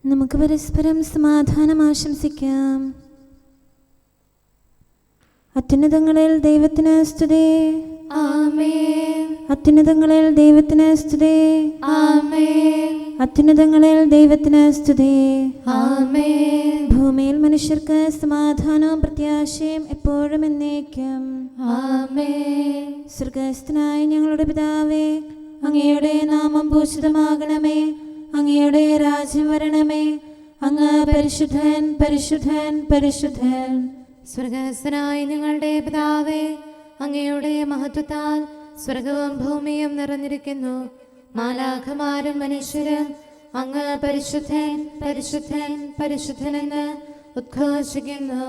നമുക്ക് പരസ്പരം സമാധാനം ആശംസിക്കാം. അത്യുന്നതങ്ങളിൽ ദൈവത്തിന് സ്തുതി. ആമേൻ. അത്യുന്നതങ്ങളിൽ ദൈവത്തിന് സ്തുതി. ആമേൻ. അത്യുന്നതങ്ങളിൽ ദൈവത്തിന് സ്തുതി. ആമേൻ. ഭൂമിയിൽ മനുഷ്യർക്ക് സമാധാനവും പ്രത്യാശയും എപ്പോഴും എന്നേക്കും. ആമേൻ. സ്വർഗ്ഗസ്ഥനായ ഞങ്ങളുടെ പിതാവേ, അങ്ങയുടെ നാമം പൂജിതമാകണമേ. അങ്ങയുടെ രാജ്യം വരണമേ. അങ്ങ് പരിശുദ്ധൻ, പരിശുദ്ധൻ, പരിശുദ്ധൻ. സ്വർഗ്ഗസ്ഥനായ ഞങ്ങളുടെ പിതാവേ, അങ്ങയുടെ മഹത്വത്താൽ സ്വർഗവും ഭൂമിയും നിറഞ്ഞിരിക്കുന്നു. മാലാഖമാരും മനുഷ്യരും അങ്ങ് പരിശുദ്ധൻ, പരിശുദ്ധൻ, പരിശുദ്ധനെന്ന് ഉദ്ഘോഷിക്കുന്നു.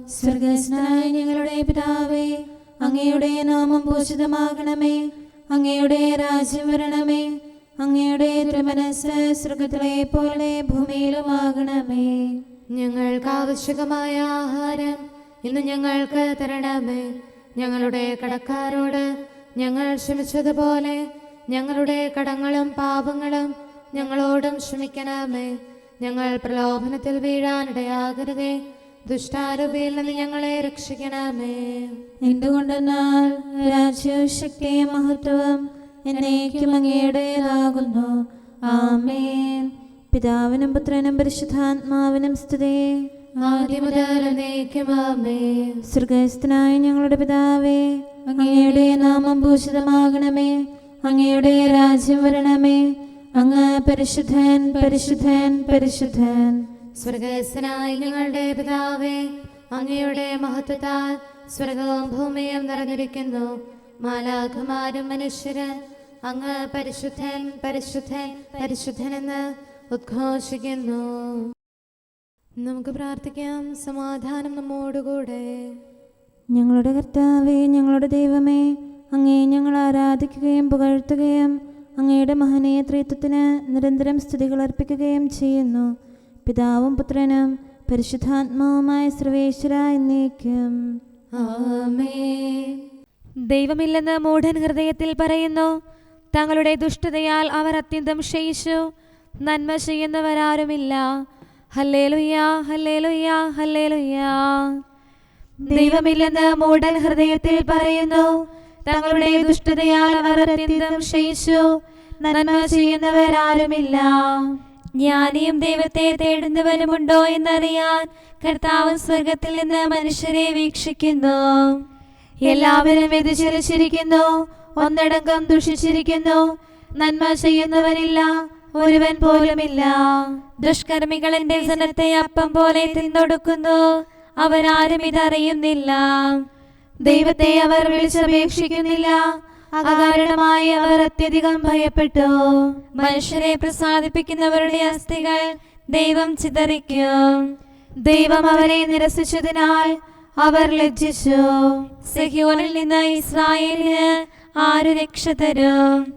സ്വർഗ്ഗസ്ഥനായ ഞങ്ങളുടെ പിതാവേ, അങ്ങയുടെ നാമം പൂജിതമാകണമേ. അങ്ങയുടെ രാജ്യം വരണമേ. അങ്ങയുടെ തിരുമനസ്സ് സ്വർഗ്ഗത്തിലെ പോലെ ഭൂമിയിലുമാകണമേ. ഞങ്ങൾക്ക് ആവശ്യമായ ആഹാരം ഇന്ന് ഞങ്ങൾക്ക് തരണമേ. ഞങ്ങളുടെ കടക്കാരോട് ഞങ്ങൾ ക്ഷമിച്ചതുപോലെ ഞങ്ങളുടെ കടങ്ങളും പാപങ്ങളും ഞങ്ങളോടും ക്ഷമിക്കണമേ. ഞങ്ങൾ പ്രലോഭനത്തിൽ വീഴാനിടയാകരുതേ. ദുഷ്ടാരൂപിയിൽ നിന്ന് ഞങ്ങളെ രക്ഷിക്കണമേ. എന്തുകൊണ്ടെന്നാൽ രാജ്യവും ശക്തിയും മഹത്വവും എന്നേക്കും അങ്ങയുടേതാകുന്നു. ആമേൻ. പിതാവിനും പുത്രനും പരിശുദ്ധാത്മാവിനും സ്തുതി. ആദ്യം മുതൽ എന്നേക്കും ആമേൻ. സ്വർഗ്ഗസ്ഥനായ ഞങ്ങളുടെ പിതാവേ, അങ്ങയുടെ നാമം പൂജിതമാകണമേ. അങ്ങയുടെ രാജ്യം വരണമേ. അങ്ങ് പരിശുദ്ധൻ, പരിശുദ്ധൻ, പരിശുദ്ധൻ. സ്വർഗ്ഗസ്ഥനായ ഞങ്ങളുടെ പിതാവേ, അങ്ങയുടെ മഹത്വത്താൽ സ്വർഗവും ഭൂമിയും നിറഞ്ഞിരിക്കുന്നു. മാലാഖമാരും മനുഷ്യരും അങ്ങ് പരിശുദ്ധൻ, പരിശുദ്ധൻ, പരിശുദ്ധനെന്ന് ഉദ്ഘോഷിക്കുന്നു. നമുക്ക് പ്രാർത്ഥിക്കാം. സമാധാനം നമ്മോടുകൂടെ. ഞങ്ങളുടെ കർത്താവേ, ഞങ്ങളുടെ ദൈവമേ, അങ്ങേ ഞങ്ങൾ ആരാധിക്കുകയും പുകഴ്ത്തുകയും അങ്ങയുടെ മഹനീയ ത്രിത്വത്തിന് നിരന്തരം സ്തുതികൾ അർപ്പിക്കുകയും ചെയ്യുന്നു. പിതാവും പുത്രനും പരിശുദ്ധാത്മാവുമായ സർവേശ്വര എന്നേക്കും. ആമേൻ. ദൈവമില്ലെന്ന് മൂഢൻ ഹൃദയത്തിൽ പറയുന്നു. തങ്ങളുടെ ദുഷ്ടതയാൽ അവർ അത്യന്തം ക്ഷയിച്ചു. നന്മ ചെയ്യുന്നവരാരുമില്ല. ഹല്ലേലൂയ, ഹല്ലേലൂയ, ഹല്ലേലൂയ. ദൈവമില്ലെന്ന് മൂഢൻ ഹൃദയത്തിൽ പറയുന്നു. തങ്ങളുടെ ദുഷ്ടതയാൽ അവർ അത്യന്തം ക്ഷയിച്ചു. നന്മ ചെയ്യുന്നവരാരുമില്ല. ജ്ഞാനിയും ദൈവത്തെ തേടുന്നവനുമുണ്ടോ എന്നറിയാൻ കർത്താവ് സ്വർഗത്തിൽ നിന്ന് മനുഷ്യരെ വീക്ഷിക്കുന്നു. എല്ലാവരും വ്യതിചലിച്ചിരിക്കുന്നു. ഒന്നടങ്കം ദുഷിച്ചിരിക്കുന്നു. നന്മ ചെയ്യുന്നവനില്ല, ഒരുവൻ പോലുമില്ല. ദുഷ്കർമ്മികൾ എന്റെ ജനത്തെ അപ്പം പോലെ തിന്നൊടുക്കുന്നു. അവരാരും ഇതറിയുന്നില്ല. ദൈവത്തെ അവർ വിളിച്ചപേക്ഷിക്കുന്നില്ല. അകാരണമായി അവർ അത്യധികം ഭയപ്പെട്ടു. മനുഷ്യരെ പ്രസാദിപ്പിക്കുന്നവരുടെ അസ്ഥികൾ ദൈവം ചിതറിക്കും. ദൈവം അവരെ നിരസിച്ചതിനാൽ അവർ ലജ്ജിച്ചു. സിഹ്യോനിൽ നിന്ന് ഇസ്രായേലിന് ആര് രക്ഷ തരും?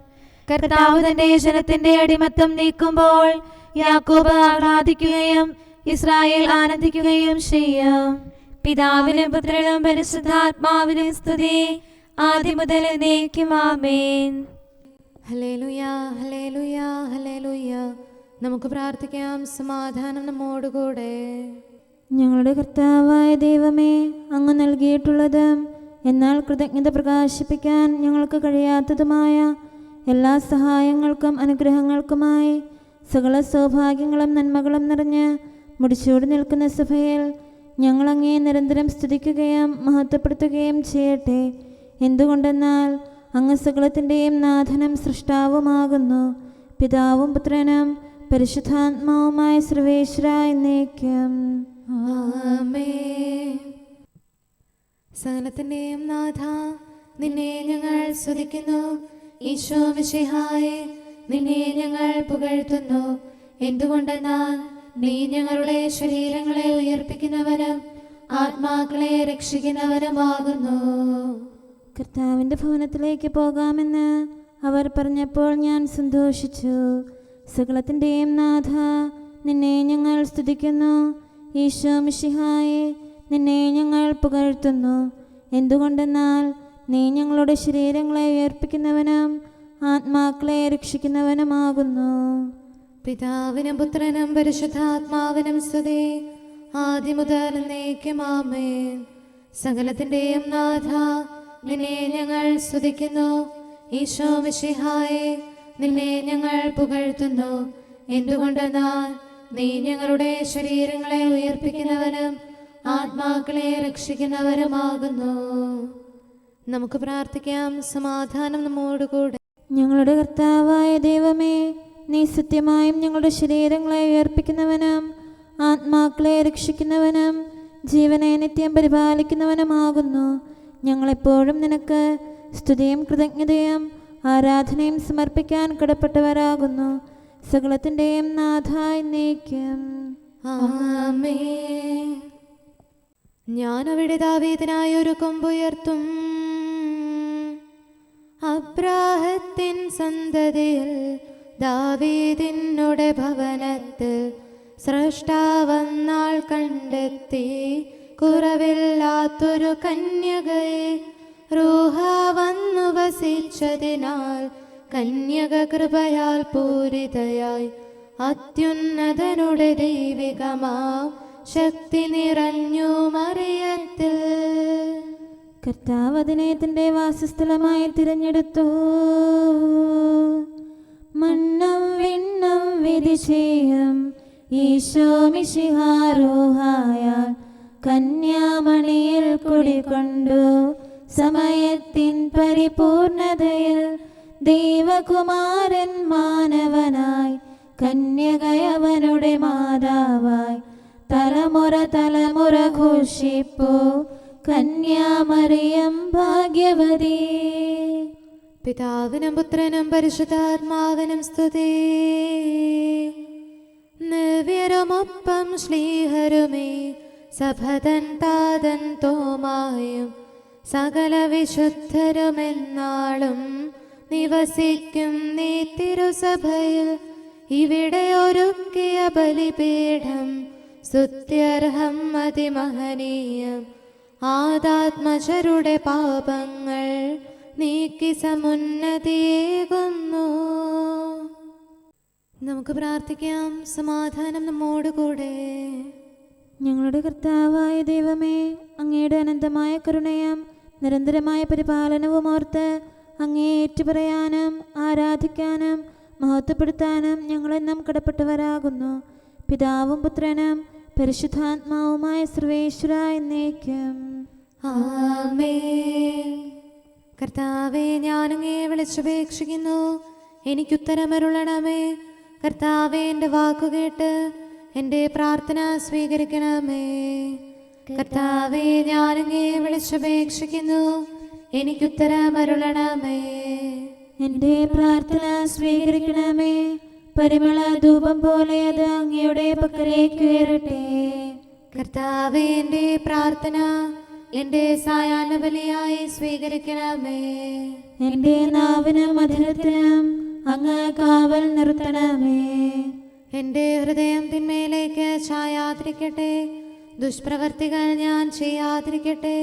കർത്താവ് തന്റെ ജനത്തിന്റെ അടിമത്തം നീക്കുമ്പോൾ യാക്കോബ് ആഹ്ലാദിക്കുകയും ഇസ്രായേൽ ആനന്ദിക്കുകയും ചെയ്യും. പിതാവിനും പുത്രനും പരിശുദ്ധാത്മാവിനും സ്തുതി, ആദ്യം മുതൽ എന്നേക്കും. ആമേൻ. ഹല്ലേലൂയ, ഹല്ലേലൂയ, ഹല്ലേലൂയ. നമുക്ക് പ്രാർത്ഥിക്കാം. സമാധാനം നമ്മോടുകൂടെ. ഞങ്ങളുടെ കർത്താവായ ദൈവമേ, അങ്ങ് നൽകിയിട്ടുള്ളതും എന്നാൽ കൃതജ്ഞത പ്രകാശിപ്പിക്കാൻ ഞങ്ങൾക്ക് കഴിയാത്തതുമായ എല്ലാ സഹായങ്ങൾക്കും അനുഗ്രഹങ്ങൾക്കുമായി സകല സൗഭാഗ്യങ്ങളും നന്മകളും നിറഞ്ഞ് മുടിച്ചൂടി നിൽക്കുന്ന സഭയിൽ ഞങ്ങൾ അങ്ങേ നിരന്തരം സ്തുതിക്കുകയും മഹത്വപ്പെടുത്തുകയും ചെയ്യട്ടെ. എന്തുകൊണ്ടെന്നാൽ അങ്ങ് സകലത്തിൻ്റെയും നാഥനും സൃഷ്ടാവുമാകുന്നു. പിതാവും പുത്രനും പരിശുദ്ധാത്മാവുമായ സർവേശ്വര എന്നേക്കും. ആമേൻ. സകലത്തിന്റെയും നാഥ, നിന്നെ ഞങ്ങൾ സ്തുതിക്കുന്നു. ഈശോ മിശിഹായേ, നിന്നെ ഞങ്ങൾ പുകഴ്ത്തുന്നു. എന്തുകൊണ്ടെന്നാൽ നീ ഞങ്ങളുടെ ശരീരങ്ങളെ ഉയർപ്പിക്കുന്നവനും ആത്മാക്കളെ രക്ഷിക്കുന്നവനുമാകുന്നു. കർത്താവിൻ്റെ ഭവനത്തിലേക്ക് പോകാമെന്ന് അവർ പറഞ്ഞപ്പോൾ ഞാൻ സന്തോഷിച്ചു. സകലത്തിൻ്റെയും നാഥ, നിന്നെ ഞങ്ങൾ സ്തുതിക്കുന്നു. ഈശോ മിശിഹായേ, നിന്നെ ഞങ്ങൾ പുകഴ്ത്തുന്നു. എന്തുകൊണ്ടെന്നാൽ നീ ഞങ്ങളുടെ ശരീരങ്ങളെ ഉയർപ്പിക്കുന്നവനും ആത്മാക്കളെ രക്ഷിക്കുന്നവനുമാകുന്നു. പിതാവിനും പുത്രനും പരിശുദ്ധാത്മാവിനും സ്തുതി, ആദ്യം മുതൽ എന്നേക്കും ആമേൻ. സകലത്തിന്റെയും നാഥ, നിന്നെ ഞങ്ങൾ സ്തുതിക്കുന്നു. ഈശോ മിശിഹായെ, നിന്നെ ഞങ്ങൾ പുകഴ്ത്തുന്നു. എന്തുകൊണ്ടെന്നാൽ നീ ഞങ്ങളുടെ ശരീരങ്ങളെ ഉയർപ്പിക്കുന്നവനും ആത്മാക്കളെ രക്ഷിക്കുന്നവരുമാകുന്നു. നമുക്ക് പ്രാർത്ഥിക്കാം. സമാധാനം നമ്മോടുകൂടെ. ഞങ്ങളുടെ കർത്താവായ ദൈവമേ, നീ സത്യമായും ഞങ്ങളുടെ ശരീരങ്ങളെ ഉയർപ്പിക്കുന്നവനും ആത്മാക്കളെ രക്ഷിക്കുന്നവനും ജീവനെ നിത്യം പരിപാലിക്കുന്നവനുമാകുന്നു. ഞങ്ങളെപ്പോഴും നിനക്ക് സ്തുതിയും കൃതജ്ഞതയും ആരാധനയും സമർപ്പിക്കാൻ കടപ്പെട്ടവരാകുന്നു. സകലത്തിൻ്റെയും നാഥായി എന്നേക്കും ആമേൻ. ഞാൻ അവിടെ ദാവീദിനായി ഒരു കൊമ്പുയർത്തും, അബ്രാഹത്തിൻ സന്തതിയിൽ ദാവീദിനുടെ ഭവനത്തിൽ സ്രഷ്ടാവന്നാൾ കണ്ടെത്തി കുറവില്ലാത്തൊരു കന്യകയെ. റൂഹ വന്നു വസിച്ചതിനാൽ കന്യക കൃപയാൽ പൂരിതയായി അത്യുന്നതനുടെ ദൈവികമാം ശക്തി നിറഞ്ഞു മറിയത്തിൽ. കർത്താവ് അതിനെ തൻ്റെ വാസസ്ഥലമായി തിരഞ്ഞെടുത്തു. മണ്ണും വിണ്ണും വിധി ചെയ്യും ഈശോ മിശിഹാരോഹായ കന്യാമണിയിൽ കുടികൊണ്ടു സമയത്തിൻ പരിപൂർണതയിൽ ദൈവകുമാരൻ മാനവനായി കന്യകയവനുടെ മാതാവായി തലമുറ തലമുറ ഘോഷിപ്പോ കന്യാമറിയം ഭാഗ്യവതി. പിതാവിനും പുത്രനും പരിശുദ്ധാത്മാവിനും സ്തുതി. നവ്യരുമൊപ്പം ശ്ലീഹരുമേ സഭതൻ താതൻ തോമായും സകല വിശുദ്ധരുമെന്നാളും നിവസിക്കും നീ തിരുസഭയിൽ. ഇവിടെ ഒരുക്കിയ ബലിപീഠം സ്തുത്യർഹം അതിമഹനീയം. ആദാത്മജരുടെ പാപങ്ങൾ നീക്കി സമുന്നതിയേകുന്നു. നമുക്ക് പ്രാർത്ഥിക്കാം. സമാധാനം നമ്മോടുകൂടെ. ഞങ്ങളുടെ കർത്താവായ ദൈവമേ, അങ്ങയുടെ അനന്തമായ കരുണയും നിരന്തരമായ പരിപാലനവും ഓർത്ത് അങ്ങയെ ഏറ്റുപറയാനും ആരാധിക്കാനും മഹത്വപ്പെടുത്താനും ഞങ്ങളെന്നും കടപ്പെട്ടവരാകുന്നു. പിതാവും പുത്രനും പരിശുദ്ധാത്മാവുമായ സർവേശ്വര എന്നേക്കും ആമേൻ. കർത്താവേ, ഞാനങ്ങയെ വിളിച്ചപേക്ഷിക്കുന്നു, എനിക്കുത്തരമരുളണമേ. കർത്താവേ, എൻ്റെ വാക്കുകേട്ട് എൻ്റെ പ്രാർത്ഥന സ്വീകരിക്കണമേ. കർത്താവേ, ഞാനങ്ങയെ വിളിച്ചപേക്ഷിക്കുന്നു, എനിക്കുത്തരമരുളണമേ. എൻ്റെ പ്രാർത്ഥന സ്വീകരിക്കണമേ. പരിമള ധൂപം പോലെ അത് അങ്ങയുടെ പക്കലേക്ക് ഉയരട്ടെ. കർത്താവേ, എൻ്റെ പ്രാർത്ഥന എൻ്റെ സായാഹ്ന ബലിയായി സ്വീകരിക്കണമേ. എൻ്റെ നാവിനും മധുരത്തിനും അങ്ങ് കാവൽ നിർത്തണമേ. എൻ്റെ ഹൃദയം തിന്മയിലേക്ക് ചായാതിരിക്കട്ടെ. ദുഷ്പ്രവർത്തികൾ ഞാൻ ചെയ്യാതിരിക്കട്ടെ.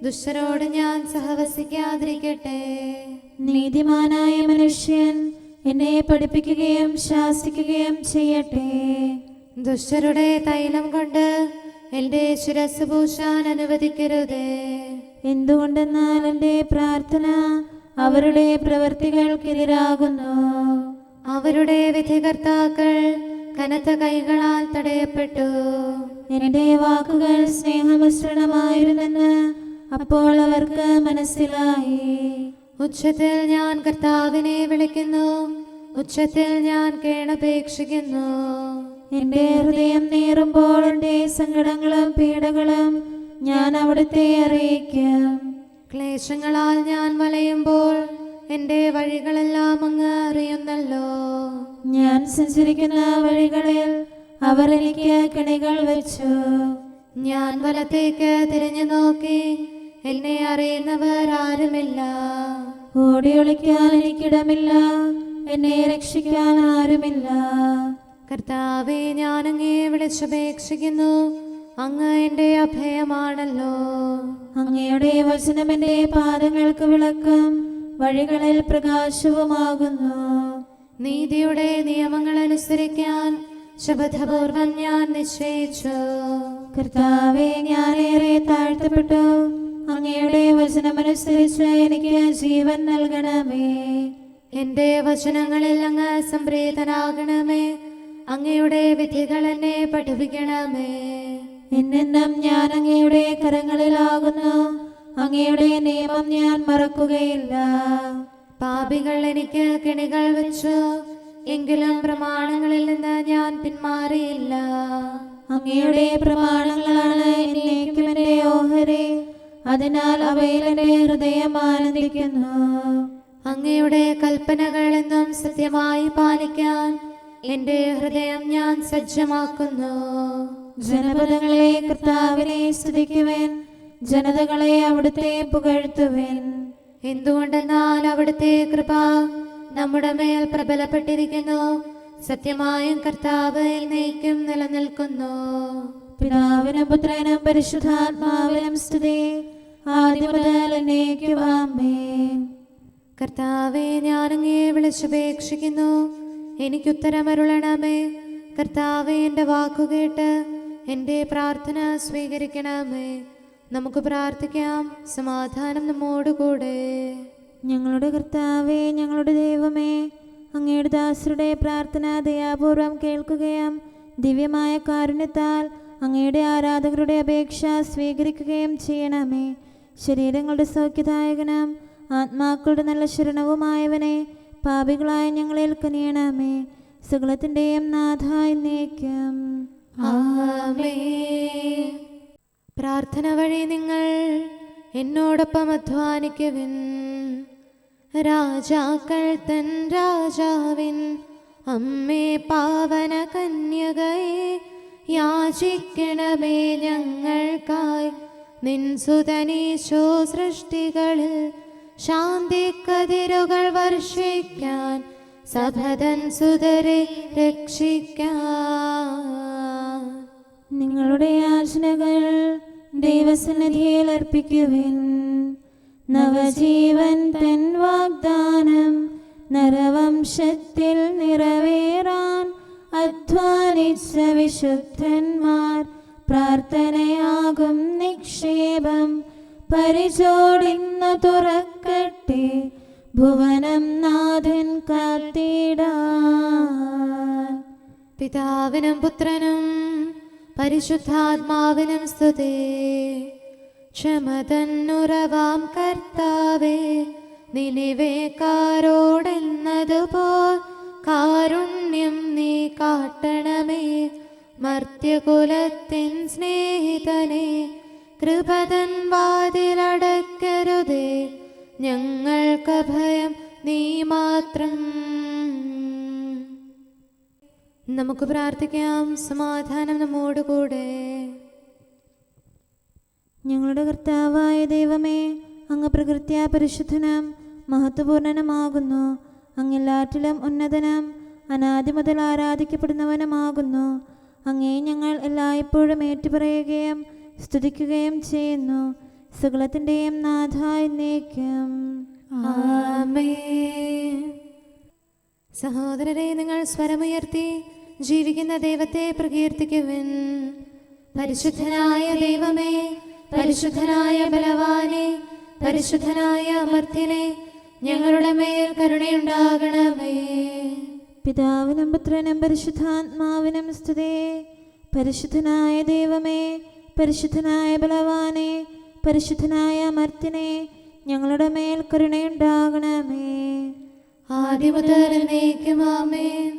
ദുഷ്ടരോട് ഞാൻ സഹവസിക്കാതിരിക്കട്ടെ. നീതിമാനായ മനുഷ്യൻ എന്നെ പഠിപ്പിക്കുകയും ശാസിക്കുകയും ചെയ്യട്ടെ. ദുഷ്ടരുടെ തൈലം കൊണ്ട് എൻ്റെ ശിരസ് പൂശാൻ അനുവദിക്കരുതേ. എന്തുകൊണ്ടെന്നാൽ എൻ്റെ പ്രാർത്ഥന അവരുടെ പ്രവൃത്തികൾക്കെതിരാകുന്നു. അവരുടെ വിധികർത്താക്കൾ കനത്ത കൈകളാൽ തടയപ്പെട്ടു. എൻ്റെ വാക്കുകൾ സ്നേഹമിശ്രണമായിരുന്നെന്ന് അപ്പോൾ അവർക്ക് മനസ്സിലായി. ഉച്ചത്തിൽ ഞാൻ കർത്താവിനെ വിളിക്കുന്നു, ഉച്ചത്തിൽ ഞാൻ കേണപേക്ഷിക്കുന്നു. എൻ്റെ ഹൃദയം നീറുമ്പോൾ എൻ്റെ സങ്കടങ്ങളും പീഡകളും ഞാൻ അവിടുത്തെ അറിയിക്കും. ക്ലേശങ്ങളാൽ ഞാൻ വലയുമ്പോൾ എൻ്റെ വഴികളെല്ലാം അങ്ങ് അറിയുന്നല്ലോ. ഞാൻ സഞ്ചരിക്കുന്ന വഴികളിൽ അവർ എനിക്ക് കെണികൾ വെച്ചു. ഞാൻ വലത്തേക്ക് തിരിഞ്ഞു നോക്കി, എന്നെ അറിയുന്നവർ ആരുമില്ല. ഓടി ഒളിക്കാൻ എനിക്കിടമില്ല, എന്നെ രക്ഷിക്കാൻ ആരുമില്ല. കർത്താവേ, ഞാൻ അങ്ങയെ വിളിച്ചപേക്ഷിക്കുന്നു, അങ്ങ് എൻ്റെ അഭയമാണല്ലോ. അങ്ങയുടെ വചനം എൻ്റെ പാദങ്ങൾക്ക് വിളക്കും വഴികളിൽ പ്രകാശവുമാകുന്നു. നീതിയുടെ നിയമങ്ങൾ അനുസരിക്കാൻ ശപഥപൂർവം ഞാൻ നിശ്ചയിച്ചു. കർത്താവേ, ഞാനേറെ താഴ്ത്തപ്പെട്ടു. അങ്ങയുടെ വചനമനുസരിച്ച് എനിക്ക് ജീവൻ നൽകണമേ. എന്റെ വചനങ്ങളിൽ അങ്ങ് സംപ്രീതനാകണമേ. അങ്ങയുടെ വിധികൾ എന്നെ പഠിപ്പിക്കണമേ. എന്നെന്നും ഞാൻ അങ്ങയുടെ കരങ്ങളിലാകുന്നു. അങ്ങയുടെ നിയമം ഞാൻ മറക്കുകയില്ല. പാപികൾ എനിക്ക് കെണികൾ വെച്ചു, എങ്കിലും പ്രമാണങ്ങളിൽ നിന്ന് ഞാൻ പിന്മാറിയില്ല. അങ്ങയുടെ പ്രമാണങ്ങളാണ് എന്നേക്കും എന്റെ ഓഹരി. അതിനാൽ അവയിൽ എന്റെ ഹൃദയം ആനന്ദിക്കുന്നു. അങ്ങയുടെ കൽപ്പനകൾ എന്നും സത്യമായി പാലിക്കാൻ എന്റെ ഹൃദയം ഞാൻ സജ്ജമാക്കുന്നു. ജനപദങ്ങളെ കർത്താവിനെ സ്തുതിക്കുവിൻ, ജനതകളെ അവിടുത്തെ പുകഴ്ത്തുവിൻ. എന്തുകൊണ്ടെന്നാൽ അവിടുത്തെ കൃപ നമ്മുടെ മേൽ പ്രബലപ്പെട്ടിരിക്കുന്നു. സത്യമായും കർത്താവ് എന്നേക്കും നിലനിൽക്കുന്നു. പിതാവിനും പുത്രനും പരിശുദ്ധാത്മാവിനും സ്തുതി, ആദ്യം മുതൽ എന്നേക്കും ആമേൻ. കർത്താവെ, ഞാൻ അങ്ങയെ വിളിച്ചപേക്ഷിക്കുന്നു, എനിക്കുത്തരമരുളണമേ. കർത്താവെ, എൻ്റെ വാക്കുകേട്ട് എൻ്റെ പ്രാർത്ഥന സ്വീകരിക്കണമേ. നമുക്ക് പ്രാർത്ഥിക്കാം. സമാധാനം നമ്മോടുകൂടെ. ഞങ്ങളുടെ കർത്താവേ, ഞങ്ങളുടെ ദൈവമേ, അങ്ങയുടെ ദാസരുടെ പ്രാർത്ഥന ദയാപൂർവം കേൾക്കുകയും ദിവ്യമായ കാരുണ്യത്താൽ അങ്ങയുടെ ആരാധകരുടെ അപേക്ഷ സ്വീകരിക്കുകയും ചെയ്യണമേ. ശരീരങ്ങളുടെ സൗഖ്യദായകനും ആത്മാക്കളുടെ നല്ല ശരണവുമായവനെ, പാപികളായ ഞങ്ങളിൽ കനിയണമേ. സകലത്തിൻ്റെയും നാഥ എന്നേക്കും ആമേൻ. പ്രാർത്ഥന വഴി നിങ്ങൾ എന്നോടൊപ്പം അധ്വാനിക്കുവിൻ. രാജാക്കൾ തൻ രാജാവിൻ അമ്മേ പാവന കന്യകയെ, യാചിക്കണമേ ഞങ്ങൾക്കായി നിൻ സുതനീശോ. സൃഷ്ടികളിൽ ശാന്തി കതിരുകൾ വർഷിക്കാൻ സഭതൻ സുതരെ രക്ഷിക്കാൻ. നിങ്ങളുടെ യാചനകൾ ദൈവസന്നിധിയിൽ അർപ്പിക്കുവിൻ. നവജീവൻ തൻ വാഗ്ദാനം നരവംശത്തിൽ നിറവേറാൻ അധ്വാനിച്ച വിശുദ്ധന്മാർ പ്രാർത്ഥനയാകും നിക്ഷേപം പരിചോടിന്നു തുറക്കട്ടെ. ഭുവനം നാഥൻ കാത്തിടാൻ. പിതാവിനും പുത്രനും പരിശുദ്ധാത്മാവിനും സ്തുതി. ക്ഷമതന്നുറവാം കർത്താവേ, നിനിവേക്കാരോടെന്നതുപോൽ കാരുണ്യം നീ കാട്ടണമേ. മർത്യകുലത്തിൻ സ്നേഹിതനെ, കൃപതൻ വാതിലടക്കരുതേ. ഞങ്ങൾക്ക് ഭയം നീ മാത്രം. നമുക്ക് പ്രാർത്ഥിക്കാം. സമാധാനം നമ്മോടുകൂടെ. ഞങ്ങളുടെ കർത്താവായ ദൈവമേ, അങ്ങ് പ്രകൃത്യാ പരിശുദ്ധനും മഹത്വപൂർണനുമാകുന്നു. അങ്ങെല്ലാറ്റിലും ഉന്നതനും അനാദി മുതൽ ആരാധിക്കപ്പെടുന്നവനുമാകുന്നു. അങ്ങേ ഞങ്ങൾ എല്ലായ്പ്പോഴും ഏറ്റുപറയുകയും സ്തുതിക്കുകയും ചെയ്യുന്നു. സകലത്തിൻ്റെയും നാഥ എന്നേക്കും ആമേൻ. സഹോദരരെ, നിങ്ങൾ സ്വരമുയർത്തി ജീവിക്കുന്ന ദൈവത്തെ പ്രകീർത്തിക്കുവിൻ. പരിശുദ്ധനായ ദൈവമേ, പരിശുദ്ധനായ ബലവാനെ, പരിശുദ്ധനായ അമർത്യനെ, ഞങ്ങളുടെ മേൽ കരുണയുണ്ടാകണമേ. പിതാവിനും പുത്രനും പരിശുദ്ധാത്മാവിനും സ്തുതി. പരിശുദ്ധനായ ദൈവമേ, പരിശുദ്ധനായ ബലവാനെ, പരിശുദ്ധനായ അമർത്യനെ, ഞങ്ങളുടെ മേൽ കരുണയുണ്ടാകണമേ. ആദ്യം മുതൽ എന്നേക്കും ആമേൻ.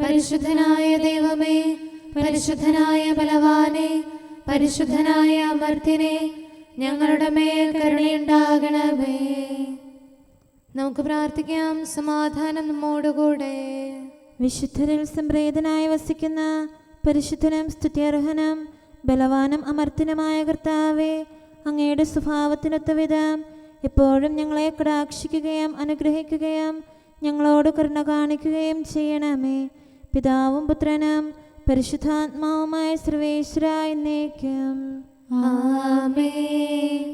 പരിശുദ്ധനായ ദൈവമേ, പരിശുദ്ധനായ ബലവാനെ, പരിശുദ്ധനായ അമർത്യനെ, ഞങ്ങളുടെ മേൽ കരുണയുണ്ടാകണമേ. നമുക്ക് പ്രാർത്ഥിക്കാം. സമാധാനം നമ്മോടുകൂടെ. വിശുദ്ധരിൽ സംപ്രീതനായി വസിക്കുന്ന പരിശുദ്ധനും സ്തുത്യർഹനും ബലവാനും അമർത്യനുമായ കർത്താവേ, അങ്ങയുടെ സ്വഭാവത്തിനൊത്ത വിധം എപ്പോഴും ഞങ്ങളെ കടാക്ഷിക്കുകയും അനുഗ്രഹിക്കുകയും ഞങ്ങളോട് കരുണ കാണിക്കുകയും ചെയ്യണമേ. പിതാവും പുത്രനും പരിശുദ്ധാത്മാവുമായ സർവേശ്വര എന്നേക്കും ആമേൻ.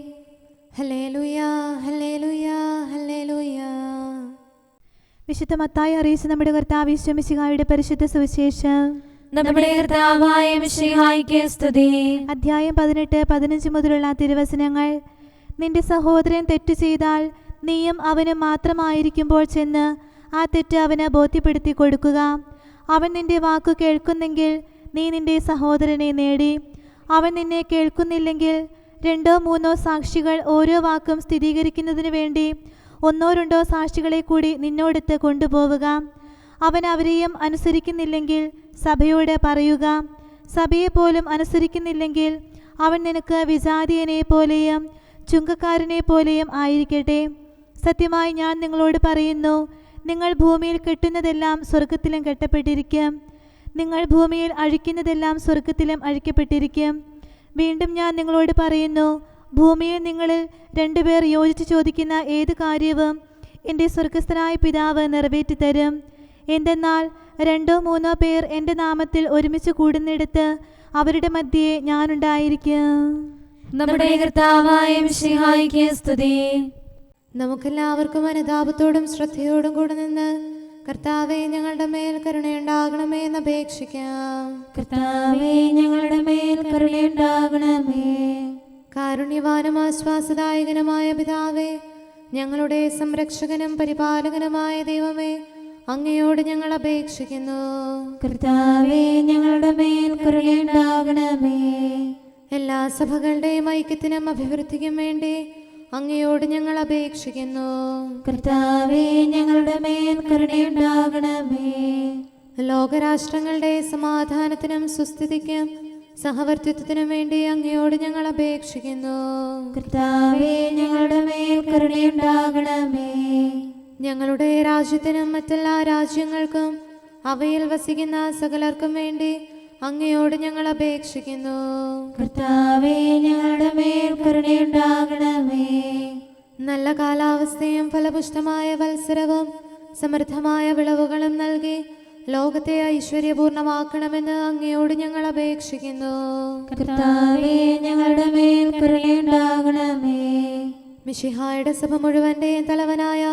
ഹല്ലേലൂയ, ഹല്ലേലൂയ, ഹല്ലേലൂയ. വിശുദ്ധ മത്തായി അറിയിച്ച നമ്മുടെ കർത്താവ് ഈശോ മിശിഹായുടെ പരിശുദ്ധ സുവിശേഷം. നമ്മുടെ കർത്താവായ മിശിഹായ്ക്ക് സ്തുതി. അധ്യായം 18-15 മുതലുള്ള തിരുവചനങ്ങൾ. നിന്റെ സഹോദരൻ തെറ്റു ചെയ്താൽ നീയും അവനും മാത്രമായിരിക്കുമ്പോൾ ചെന്ന് ആ തെറ്റ് അവന് ബോധ്യപ്പെടുത്തി കൊടുക്കുക. അവൻ നിന്റെ വാക്കു കേൾക്കുന്നെങ്കിൽ നീ നിന്റെ സഹോദരനെ നേടി. അവൻ നിന്നെ കേൾക്കുന്നില്ലെങ്കിൽ 2-3 സാക്ഷികൾ ഓരോ വാക്കും സ്ഥിരീകരിക്കുന്നതിന് വേണ്ടി 1-2 സാക്ഷികളെ കൂടി നിന്നോടത്ത് കൊണ്ടുപോവുക. അവൻ അവരെയും അനുസരിക്കുന്നില്ലെങ്കിൽ സഭയോട് പറയുക. സഭയെപ്പോലും അനുസരിക്കുന്നില്ലെങ്കിൽ അവൻ നിനക്ക് വിജാതീയനെ പോലെയും ചുങ്കക്കാരനെ പോലെയും ആയിരിക്കട്ടെ. സത്യമായി ഞാൻ നിങ്ങളോട് പറയുന്നു, നിങ്ങൾ ഭൂമിയിൽ കെട്ടുന്നതെല്ലാം സ്വർഗത്തിലും കെട്ടപ്പെട്ടിരിക്കും, നിങ്ങൾ ഭൂമിയിൽ അഴിക്കുന്നതെല്ലാം സ്വർഗത്തിലും അഴിക്കപ്പെട്ടിരിക്കും. വീണ്ടും ഞാൻ നിങ്ങളോട് പറയുന്നു, ഭൂമിയിൽ നിങ്ങളിൽ 2 പേർ യോജിച്ച് ചോദിക്കുന്ന ഏത് കാര്യവും എൻ്റെ സ്വർഗസ്ഥനായ പിതാവ് നിറവേറ്റിത്തരും. എന്തെന്നാൽ 2-3 പേർ എൻ്റെ നാമത്തിൽ ഒരുമിച്ച് കൂടുന്നിടത്ത് അവരുടെ മധ്യേ ഞാനുണ്ടായിരിക്കും. നമ്മുടെ കർത്താവായ മിശിഹായ്ക്ക് സ്തുതി. നമുക്കെല്ലാവർക്കും അനുതാപത്തോടും ശ്രദ്ധയോടും കൂടെ നിന്ന് കർത്താവെ ഞങ്ങളുടെ മേൽ കരുണയുണ്ടാകണമേ എന്ന് അപേക്ഷിക്കാം. കർത്താവേ, ഞങ്ങളുടെ മേൽ കരുണയുണ്ടാകണമേ. കാരുണ്യവാനും ആശ്വാസദായകനുമായ പിതാവേ, ഞങ്ങളുടെ സംരക്ഷകനും പരിപാലകനുമായ ദൈവമേ, അങ്ങയോട് ഞങ്ങൾ അപേക്ഷിക്കുന്നു. കർത്താവേ, ഞങ്ങളുടെ മേൽ കരുണയുണ്ടാകണമേ. എല്ലാ സഭകളുടെയും ഐക്യത്തിനും അഭിവൃദ്ധിക്കും വേണ്ടി അങ്ങയോട് ഞങ്ങൾ അപേക്ഷിക്കുന്നു. കർത്താവേ, ഞങ്ങളുടെ മേൽ കരുണയുണ്ടാകണമേ. ലോകരാഷ്ട്രങ്ങളുടെ സമാധാനത്തിനും സുസ്ഥിതിക്കും സഹവർത്തിത്വത്തിനും വേണ്ടി അങ്ങയോട് ഞങ്ങൾ അപേക്ഷിക്കുന്നു. കർത്താവേ, ഞങ്ങളുടെ മേൽ കരുണയുണ്ടാകണമേ. ഞങ്ങളുടെ രാജ്യത്തിനും മറ്റെല്ലാ രാജ്യങ്ങൾക്കും അവയിൽ വസിക്കുന്ന സകലർക്കും വേണ്ടി അങ്ങയോട് ഞങ്ങൾ അപേക്ഷിക്കുന്നു. കർത്താവേ, ഞങ്ങളുടെ മേൽ കരുണയുണ്ടാകണമേ. നല്ല കാലാവസ്ഥയും ഫലപുഷ്ടമായ വത്സരവും സമൃദ്ധമായ വിളവുകളും നൽകി ലോകത്തെ ഐശ്വര്യപൂർണമാക്കണമെന്ന് അങ്ങയോട് ഞങ്ങൾ അപേക്ഷിക്കുന്നു. കർത്താവേ, ഞങ്ങളുടെ മേൽ കരുണയുണ്ടാകണമേ. മിശിഹായുടെ സഭ മുഴുവൻ്റെയും തലവനായ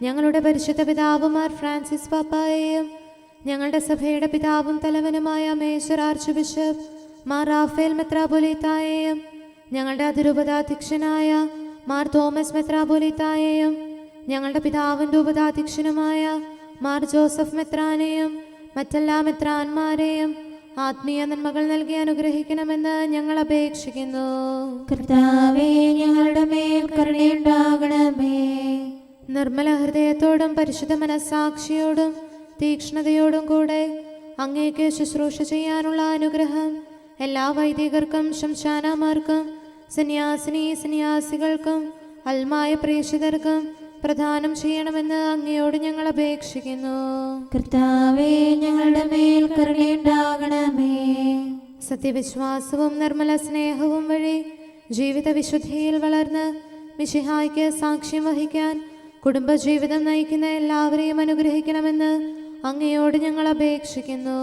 ഞങ്ങളുടെ പരിശുദ്ധ പിതാവുമാർ ഫ്രാൻസിസ് പാപ്പായെയും ഞങ്ങളുടെ സഭയുടെ പിതാവും തലവനുമായ major archbishop Mar Raphael മെത്രാപൊലീത്തായെയും ഞങ്ങളുടെ അതിരൂപതാധ്യക്ഷനായ മാർ തോമസ് മെത്രാപൊലീത്തായെയും ഞങ്ങളുടെ പിതാവും രൂപതാധ്യക്ഷനുമായ മാർ ജോസഫ് മെത്രാനെയും മറ്റെല്ലാ മെത്രാന്മാരെയും ആത്മീയ നന്മകൾ നൽകി അനുഗ്രഹിക്കണമെന്ന് ഞങ്ങൾ അപേക്ഷിക്കുന്നു. കർത്താവേ, ഞങ്ങളുടെ മേൽ കരുണയുണ്ടാകണമേ. നിർമ്മല ഹൃദയത്തോടും പരിശുദ്ധ മനസ്സാക്ഷിയോടും തീക്ഷ്ണതയോടും കൂടെ അങ്ങേക്ക് ശുശ്രൂഷ ചെയ്യാനുള്ള അനുഗ്രഹം എല്ലാ വൈദികർക്കും ശംശാനമാർക്കും സന്യാസികൾക്കും അൽമായ പ്രേക്ഷിതർക്കും പ്രദാനം ചെയ്യണമെന്ന് അങ്ങയോട് ഞങ്ങൾ അപേക്ഷിക്കുന്നു. കർത്താവേ, ഞങ്ങളുടെ മേൽ കരുണയുണ്ടാകണമേ. സത്യവിശ്വാസവും നിർമ്മല സ്നേഹവും വഴി ജീവിത വിശുദ്ധിയിൽ വളർന്ന് മിശിഹായ്ക്ക് സാക്ഷ്യം വഹിക്കാൻ കുടുംബജീവിതം നയിക്കുന്ന എല്ലാവരെയും അനുഗ്രഹിക്കണമെന്ന് അങ്ങയോട് ഞങ്ങൾ അപേക്ഷിക്കുന്നു.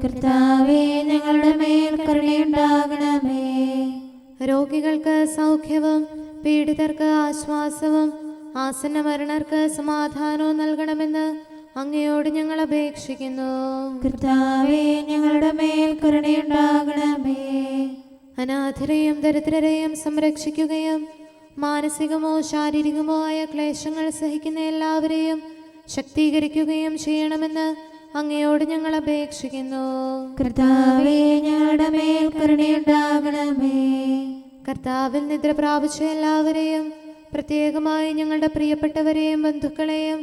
കർത്താവേ, ഞങ്ങളുടെ മേൽ കരുണയുണ്ടാകണമേ. രോഗികൾക്ക് സൗഖ്യവും പീഡിതർക്ക് ആശ്വാസവും ആസന്ന മരണർക്ക് സമാധാനവും നൽകണമെന്ന് അങ്ങയോട് ഞങ്ങൾ അപേക്ഷിക്കുന്നു. കർത്താവേ, ഞങ്ങളുടെ മേൽ കരുണയുണ്ടാകണമേ. അനാഥരെയും ദരിദ്രരെയും സംരക്ഷിക്കുകയും മാനസികമോ ശാരീരികമോ ആയ ക്ലേശങ്ങൾ സഹിക്കുന്ന എല്ലാവരെയും ശക്തീകരിക്കുകയും ചെയ്യണമെന്ന് അങ്ങയോട് ഞങ്ങൾ അപേക്ഷിക്കുന്നു. കർത്താവേ, ഞങ്ങളുടെ മേൽ കരുണയുണ്ടാകണമേ. കർത്താവിൽ നിദ്ര പ്രാപിച്ച എല്ലാവരെയും പ്രത്യേകമായി ഞങ്ങളുടെ പ്രിയപ്പെട്ടവരെയും ബന്ധുക്കളെയും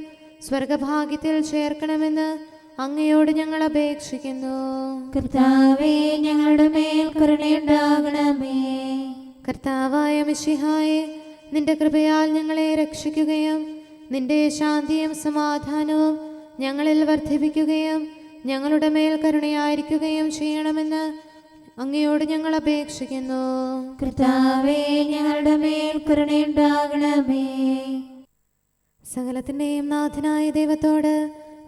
സ്വർഗഭാഗ്യത്തിൽ ചേർക്കണമെന്ന് അങ്ങയോട് ഞങ്ങൾ അപേക്ഷിക്കുന്നു. കർത്താവേ, ഞങ്ങളുടെ മേൽ കരുണയുണ്ടാകണമേ. കർത്താവായ മിശിഹായെ, നിന്റെ കൃപയാൽ ഞങ്ങളെ രക്ഷിക്കുകയും നിന്റെ ശാന്തിയും സമാധാനവും ഞങ്ങളിൽ വർദ്ധിപ്പിക്കുകയും ഞങ്ങളുടെ മേൽ കരുണയായിരിക്കുകയും ചെയ്യണമെന്ന് അങ്ങയോട് ഞങ്ങൾ അപേക്ഷിക്കുന്നു. കർത്താവേ, ഞങ്ങളുടെ മേൽ കരുണയുണ്ടാകണമേ. സകലത്തിൻ്റെയും നാഥനായ ദൈവത്തോട്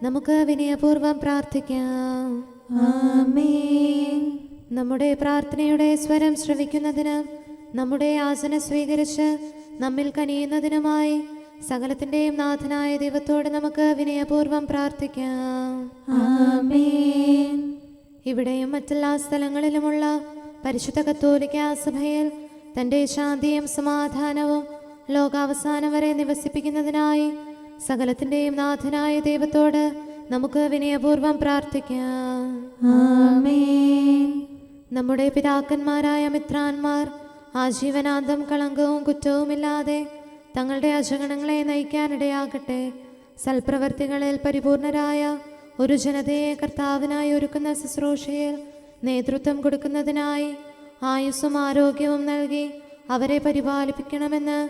നമുക്ക് വിനയപൂർവ്വം പ്രാർത്ഥിക്കാം. ആമേൻ. നമ്മുടെ പ്രാർത്ഥനയുടെ സ്വരം ശ്രവിക്കുന്നതിനും നമ്മുടെ യാചന സ്വീകരിച്ച് നമ്മിൽ കനിയുന്നതിനുമായി സകലത്തിൻ്റെയും നാഥനായ ദൈവത്തോട് നമുക്ക് വിനയപൂർവ്വം പ്രാർത്ഥിക്കാം. ആമേൻ. ഇവിടെയും മറ്റെല്ലാ സ്ഥലങ്ങളിലുമുള്ള പരിശുദ്ധ കത്തോലിക്കാ സഭയിൽ തൻ്റെ ശാന്തിയും സമാധാനവും ലോകാവസാനം വരെ നിവസിപ്പിക്കുന്നതിനായി സകലത്തിൻ്റെയും നാഥനായ ദൈവത്തോട് നമുക്ക് വിനയപൂർവ്വം പ്രാർത്ഥിക്കാം. ആമേൻ. നമ്മുടെ പിതാക്കന്മാരായ മിത്രാന്മാർ ആജീവനാന്തം കളങ്കവും കുറ്റവുമില്ലാതെ തങ്ങളുടെ അജഗണങ്ങളെ നയിക്കാനിടയാകട്ടെ. സൽപ്രവർത്തികളിൽ പരിപൂർണരായ ഒരു ജനതയെ കർത്താവിനായി ഒരുക്കുന്ന ശുശ്രൂഷയിൽ നേതൃത്വം കൊടുക്കുന്നതിനായി ആയുസ്സും ആരോഗ്യവും നൽകി അവരെ പരിപാലിപ്പിക്കണമെന്ന്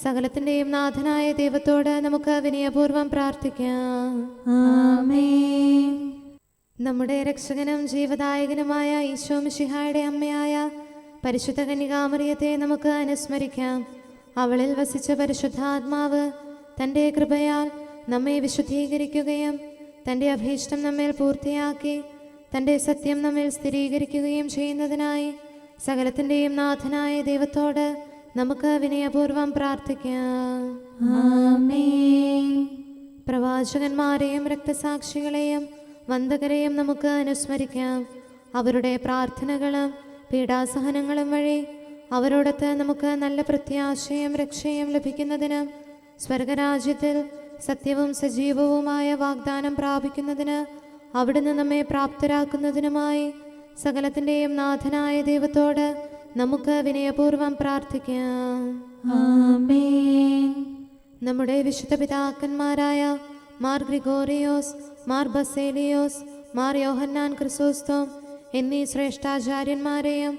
സകലത്തിൻ്റെയും നാഥനായ ദൈവത്തോട് നമുക്ക് വിനയപൂർവ്വം പ്രാർത്ഥിക്കാം. ആമേൻ. നമ്മുടെ രക്ഷകനും ജീവദായകനുമായ ഈശോ മിശിഹായുടെ അമ്മയായ പരിശുദ്ധ കന്യകാമറിയത്തെ നമുക്ക് അനുസ്മരിക്കാം. അവളിൽ വസിച്ച പരിശുദ്ധാത്മാവ് തൻ്റെ കൃപയാൽ നമ്മെ വിശുദ്ധീകരിക്കുകയും തൻ്റെ അഭീഷ്ടം നമ്മിൽ പൂർത്തിയാക്കി തൻ്റെ സത്യം നമ്മിൽ സ്ഥിരീകരിക്കുകയും ചെയ്യുന്നതിനായി സകലത്തിൻ്റെയും നാഥനായ ദൈവത്തോട് നമുക്ക് വിനയപൂർവ്വം പ്രാർത്ഥിക്കാം. ആമേൻ. പ്രവാചകന്മാരെയും രക്തസാക്ഷികളെയും വന്ദകരെയും നമുക്ക് അനുസ്മരിക്കാം. അവരുടെ പ്രാർത്ഥനകളും പീഡാസഹനങ്ങളും വഴി അവരോടൊത്ത് നമുക്ക് നല്ല പ്രത്യാശയും രക്ഷയും ലഭിക്കുന്നതിനും സ്വർഗരാജ്യത്തിൽ സത്യവും സജീവവുമായ വാഗ്ദാനം പ്രാപിക്കുന്നതിന് അവിടുന്ന് നമ്മെ പ്രാപ്തരാക്കുന്നതിനുമായി സകലത്തിൻ്റെയും നാഥനായ ദൈവത്തോട് നമുക്ക് വിനയപൂർവ്വം പ്രാർത്ഥിക്കാം. ആമേൻ. നമ്മുടെ വിശുദ്ധ പിതാക്കന്മാരായ മാർ ഗ്രിഗോറിയോസ്, മാർ ബസേലിയോസ്, മാർ യോഹന്നാൻ ക്രിസോസ്തോം എന്നീ ശ്രേഷ്ഠാചാര്യന്മാരെയും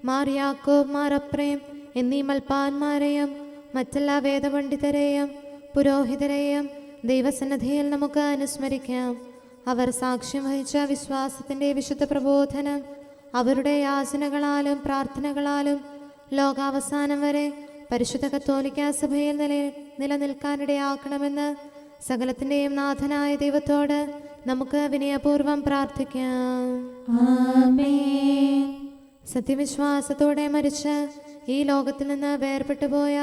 മാർ യാക്കോബ്, മാർ അപ്രേം എന്നീ മൽപ്പാന്മാരെയും മറ്റെല്ലാ വേദപണ്ഡിതരെയും പുരോഹിതരെയും ദൈവസന്നിധിയിൽ നമുക്ക് അനുസ്മരിക്കാം. അവർ സാക്ഷ്യം വഹിച്ച വിശ്വാസത്തിൻ്റെ വിശുദ്ധ പ്രബോധനം അവരുടെ യാചനകളാലും പ്രാർത്ഥനകളാലും ലോകാവസാനം വരെ പരിശുദ്ധ കത്തോലിക്കാ സഭയിൽ നിലനിൽക്കാനിടയാക്കണമെന്ന് സകലത്തിൻ്റെയും നാഥനായ ദൈവത്തോട് നമുക്ക് വിനയപൂർവ്വം പ്രാർത്ഥിക്കാം. ആമേൻ. സത്യവിശ്വാസത്തോടെ മരിച്ച് ഈ ലോകത്തിൽ നിന്ന് വേർപെട്ടു പോയ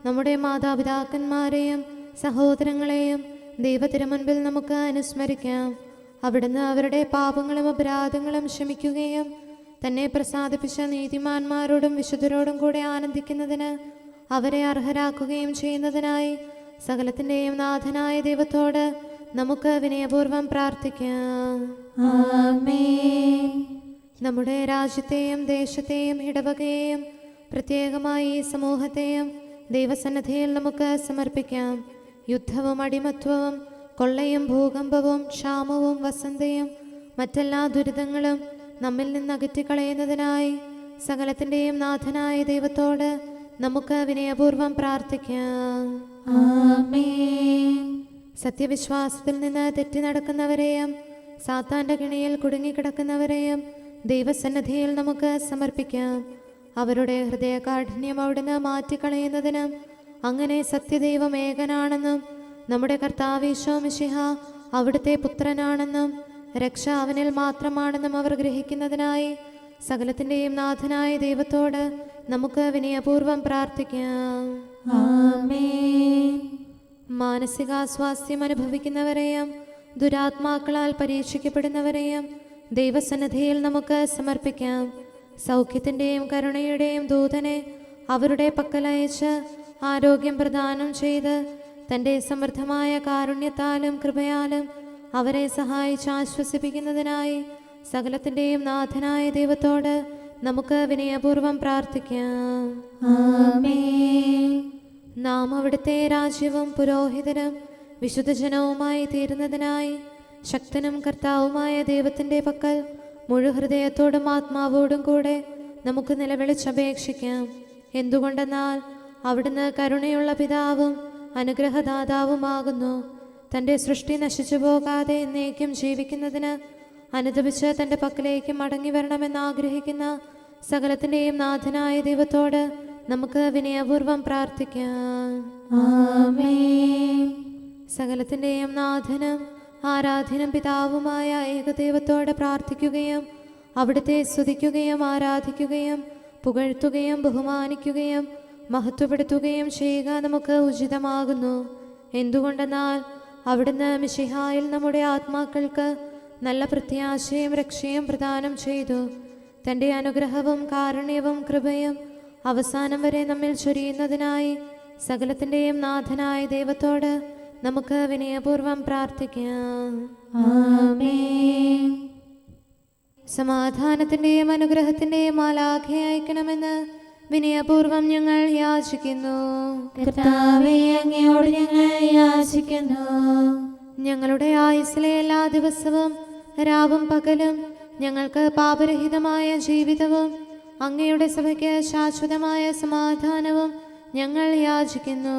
നമ്മുടെ മാതാപിതാക്കന്മാരെയും സഹോദരങ്ങളെയും ദൈവത്തിരുമുൻപിൽ നമുക്ക് അനുസ്മരിക്കാം. അവിടുന്ന് അവരുടെ പാപങ്ങളും അപരാധങ്ങളും ക്ഷമിക്കുകയും തന്നെ പ്രസാദിപ്പിച്ച നീതിമാന്മാരോടും വിശുദ്ധരോടും കൂടെ ആനന്ദിക്കുന്നതിന് അവരെ അർഹരാക്കുകയും ചെയ്യുന്നതിനായി സകലത്തിൻ്റെയും നാഥനായ ദൈവത്തോട് നമുക്ക് വിനയപൂർവ്വം പ്രാർത്ഥിക്കാം. ആമേൻ. നമ്മുടെ രാജ്യത്തെയും ദേശത്തെയും ഇടവകയെയും പ്രത്യേകമായി ഈ സമൂഹത്തെയും ദൈവസന്നിധിയിൽ നമുക്ക് സമർപ്പിക്കാം. യുദ്ധവും അടിമത്വവും കൊള്ളയും ഭൂകമ്പവും ക്ഷാമവും വസന്തയും മറ്റെല്ലാ ദുരിതങ്ങളും നമ്മിൽ നിന്ന് അകറ്റിക്കളയുന്നതിനായി സകലത്തിൻ്റെയും നാഥനായ ദൈവത്തോട് നമുക്ക് വിനയപൂർവ്വം പ്രാർത്ഥിക്കാം. ആമേൻ. സത്യവിശ്വാസത്തിൽ നിന്ന് തെറ്റി നടക്കുന്നവരെയും സാത്താൻ്റെ കിണിയിൽ കുടുങ്ങിക്കിടക്കുന്നവരെയും ദൈവസന്നിധിയിൽ നമുക്ക് സമർപ്പിക്കാം. അവരുടെ ഹൃദയകാഠിന്യം അവിടുന്ന് മാറ്റിക്കളയുന്നതിനും അങ്ങനെ സത്യദൈവം ഏകനാണെന്നും നമ്മുടെ കർത്താവ് ഈശോ മിശിഹ അവിടുത്തെ പുത്രനാണെന്നും രക്ഷ അവനിൽ മാത്രമാണെന്നും അവർ ഗ്രഹിക്കുന്നതിനായി സകലത്തിൻ്റെയും നാഥനായ ദൈവത്തോട് നമുക്ക് വിനയപൂർവ്വം പ്രാർത്ഥിക്കാം. ആമേൻ. മാനസികാസ്വാസ്ഥ്യം അനുഭവിക്കുന്നവരെയും ദുരാത്മാക്കളാൽ പരീക്ഷിക്കപ്പെടുന്നവരെയും ദൈവസന്നിധിയിൽ നമുക്ക് സമർപ്പിക്കാം. സൗഖ്യത്തിൻ്റെയും കരുണയുടെയും ദൂതനെ അവരുടെ പക്കലയച്ച് ആരോഗ്യം പ്രദാനം ചെയ്ത് തൻ്റെ സമൃദ്ധമായ കാരുണ്യത്താലും കൃപയാലും അവരെ സഹായിച്ച് ആശ്വസിപ്പിക്കുന്നതിനായി സകലത്തിൻ്റെയും നാഥനായ ദൈവത്തോട് നമുക്ക് വിനയപൂർവ്വം പ്രാർത്ഥിക്കാം. ആമേൻ. നാം അവിടുത്തെ രാജ്യവും പുരോഹിതനും വിശുദ്ധജനവുമായി തീരുന്നതിനായി ശക്തനും കർത്താവുമായ ദൈവത്തിൻ്റെ പക്കൽ മുഴുഹൃദയത്തോടും ആത്മാവോടും കൂടെ നമുക്ക് നിലവിളിച്ചപേക്ഷിക്കാം. എന്തുകൊണ്ടെന്നാൽ അവിടുന്ന് കരുണയുള്ള പിതാവും അനുഗ്രഹദാതാവുമാകുന്നു. തൻ്റെ സൃഷ്ടി നശിച്ചു പോകാതെ എന്നേക്കും ജീവിക്കുന്നതിന് അനുദപിച്ച് തൻ്റെ പക്കലേക്ക് മടങ്ങി വരണമെന്ന് ആഗ്രഹിക്കുന്ന സകലത്തിൻ്റെയും നാഥനായ ദൈവത്തോട് നമുക്ക് വിനയപൂർവ്വം പ്രാർത്ഥിക്കാം. ആമേൻ. സകലത്തിൻ്റെയും നാഥനും ആരാധ്യനും പിതാവുമായ ഏകദൈവത്തോട് പ്രാർത്ഥിക്കുകയും അവിടുത്തെ സ്തുതിക്കുകയും ആരാധിക്കുകയും പുകഴ്ത്തുകയും ബഹുമാനിക്കുകയും മഹത്വപ്പെടുത്തുകയും ചെയ്യുക നമുക്ക് ഉചിതമാകുന്നു. എന്തുകൊണ്ടെന്നാൽ അവിടുന്ന് മിശിഹായിൽ നമ്മുടെ ആത്മാക്കൾക്ക് നല്ല പ്രത്യാശയും രക്ഷയും പ്രദാനം ചെയ്തു. തൻ്റെ അനുഗ്രഹവും കാരുണ്യവും കൃപയും അവസാനം വരെ നമ്മിൽ ചൊരിയുന്നതിനായി സകലത്തിൻ്റെയും നാഥനായ ദൈവത്തോട് നമുക്ക് വിനയപൂർവ്വം പ്രാർത്ഥിക്കാം. ആമേൻ. സമാധാനത്തിൻ്റെയും അനുഗ്രഹത്തിൻ്റെയും മാലാഖയെ അയക്കണമെന്ന് വിനയപൂർവ്വം ഞങ്ങൾ യാചിക്കുന്നു. കർത്താവേ, അങ്ങയോട് ഞങ്ങൾ യാചിക്കുന്നു. ഞങ്ങളുടെ ആയുസ്സിലെ എല്ലാ ദിവസവും രാവും പകലും ഞങ്ങൾക്ക് പാപരഹിതമായ ജീവിതവും അങ്ങയുടെ സഭയ്ക്ക് ശാശ്വതമായ സമാധാനവും ഞങ്ങൾ യാചിക്കുന്നു.